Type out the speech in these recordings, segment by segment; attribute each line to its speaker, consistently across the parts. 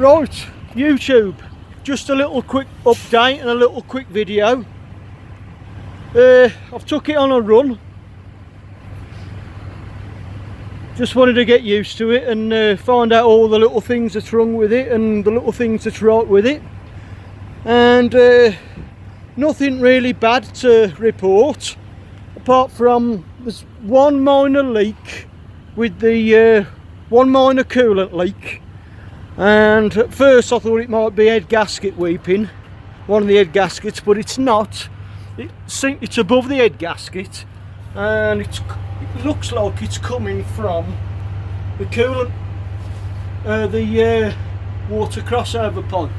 Speaker 1: Right, YouTube, just a little quick update and a little quick video. I've took it on a run. Just wanted to get used to it and find out all the little things that's wrong with it and the little things that's right with it. And nothing really bad to report, apart from there's one minor leak with the one minor coolant leak. And at first I thought it might be head gasket weeping, one of the head gaskets, but it's not. It's above the head gasket, and it looks like it's coming from the coolant, the water crossover pipe.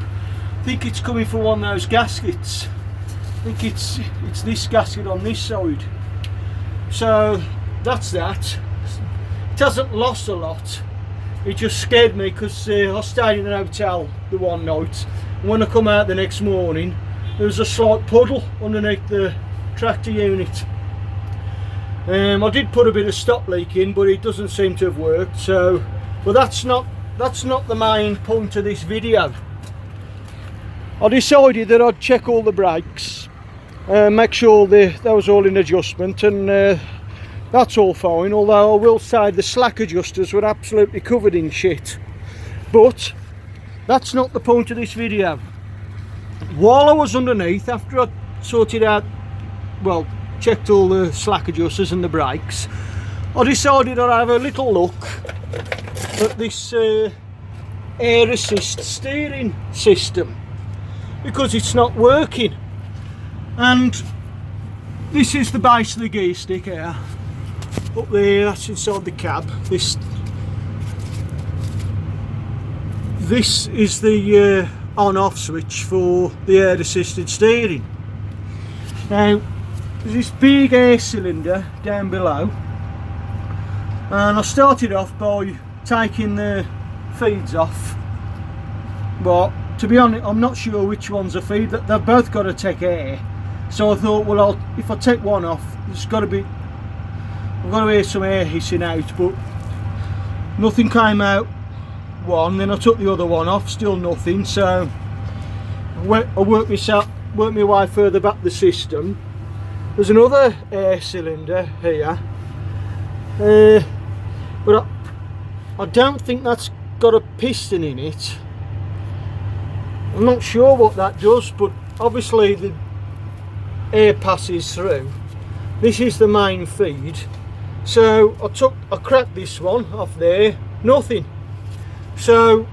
Speaker 1: I think it's coming from one of those gaskets. I think it's this gasket on this side. So that's that. It hasn't lost a lot. It just scared me because I stayed in an hotel the one night, and when I come out the next morning there was a slight puddle underneath the tractor unit. I did put a bit of stop leak in, but it doesn't seem to have worked. So, but that's not the main point of this video. I decided that I'd check all the brakes, make sure that was all in adjustment, and that's all fine, although I will say the slack adjusters were absolutely covered in shit. But that's not the point of this video. While I was underneath, after I sorted out, well, checked all the slack adjusters and the brakes, I decided I'd have a little look at this air assist steering system, because it's not working. And this is the base of the gear stick here. Up there, that's inside the cab. This is the on-off switch for the air assisted steering. Now there's this big air cylinder down below, and I started off by taking the feeds off, but to be honest I'm not sure which one's a feed. They've both got to take air, so I thought, well, if I take one off, there's got to be, I've got to hear some air hissing out, but nothing came out one. Then I took the other one off, still nothing. So I worked my way further back the system. There's another air cylinder here, but I don't think that's got a piston in it. I'm not sure what that does, but obviously the air passes through. This is the main feed. So I cracked this one off there, nothing. So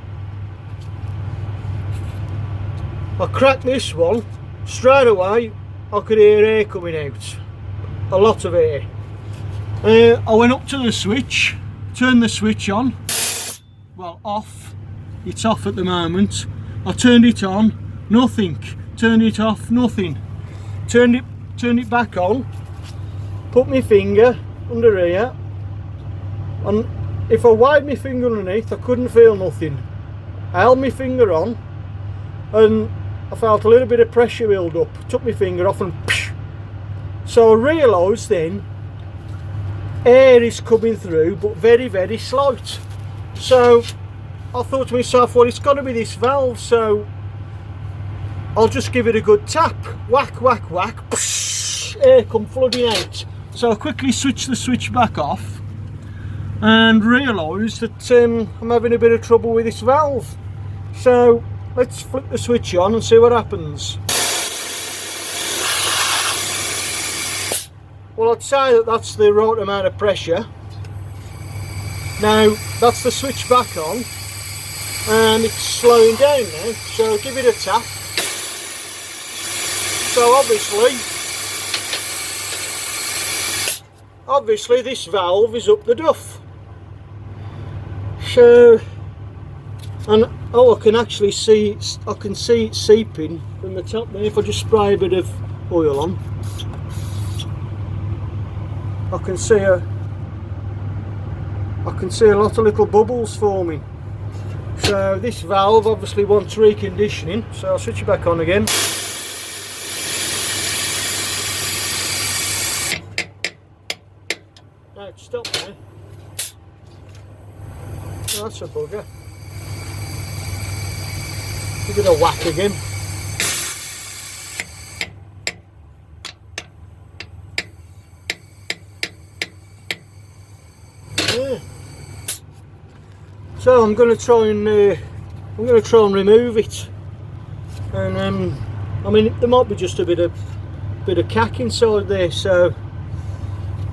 Speaker 1: I cracked this one, straight away I could hear air coming out, a lot of air. I went up to the switch, turned the switch on, well, off, it's off at the moment. I turned it on, nothing. Turned it off, nothing. Turned it back on, put my finger under here, and if I waved my finger underneath I couldn't feel nothing. I held my finger on and I felt a little bit of pressure build up, took my finger off and psh. So I realised then air is coming through, but very, very slight. So I thought to myself, well, it's got to be this valve, so I'll just give it a good tap. Whack, whack, whack, psh, air come flooding out. So I quickly switched the switch back off and realised that I'm having a bit of trouble with this valve. So let's flip the switch on and see what happens. Well, I'd say that that's the right amount of pressure. Now that's the switch back on and it's slowing down now, so give it a tap. So obviously this valve is up the duff. So, and oh, I can actually see, I can see it seeping from the top there. If I just spray a bit of oil on, I can see a lot of little bubbles forming. So this valve obviously wants reconditioning, so I'll switch it back on again. No, it's stopped now. Oh, that's a bugger. Give it a whack again. Yeah. So I'm going to try and remove it, and I mean there might be just a bit of cack inside there, so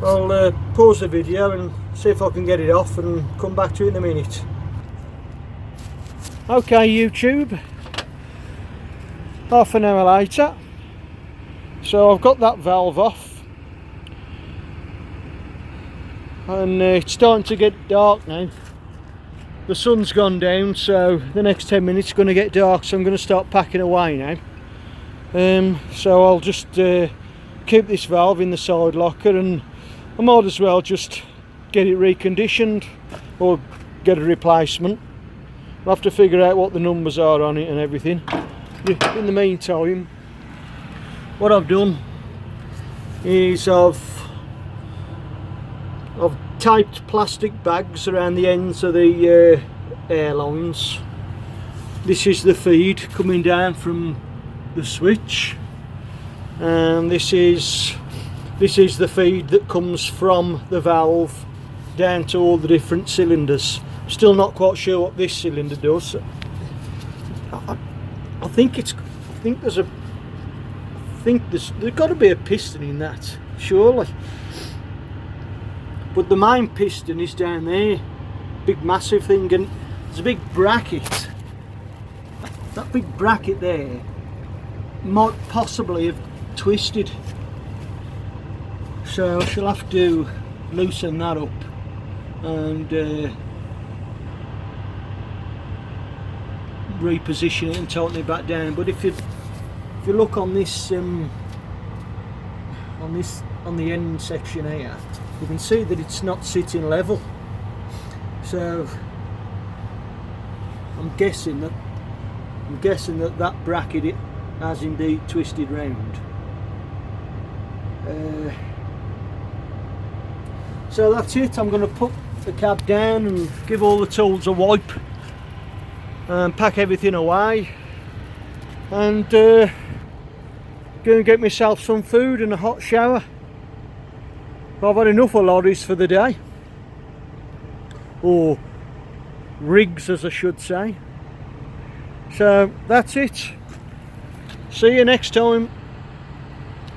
Speaker 1: I'll pause the video and see if I can get it off and come back to it in a minute. Okay YouTube, half an hour later, so I've got that valve off, and it's starting to get dark now. The sun's gone down, so the next 10 minutes is going to get dark, so I'm going to start packing away now. So I'll just keep this valve in the side locker, and I might as well just get it reconditioned or get a replacement. I'll have to figure out what the numbers are on it and everything. In the meantime, what I've done is I've taped plastic bags around the ends of the air lines. This is the feed coming down from the switch, and this is the feed that comes from the valve down to all the different cylinders. Still not quite sure what this cylinder does. I think there's got to be a piston in that, surely. But the main piston is down there, big massive thing, and there's a big bracket. That big bracket there might possibly have twisted, so I shall have to loosen that up and reposition it and tighten it back down. But if you look on this on the end section here, you can see that it's not sitting level, so I'm guessing that bracket it has indeed twisted round. So that's it. I'm going to put the cab down and give all the tools a wipe and pack everything away, and go and get myself some food and a hot shower. I've had enough of lorries for the day, or rigs as I should say. So that's it. See you next time.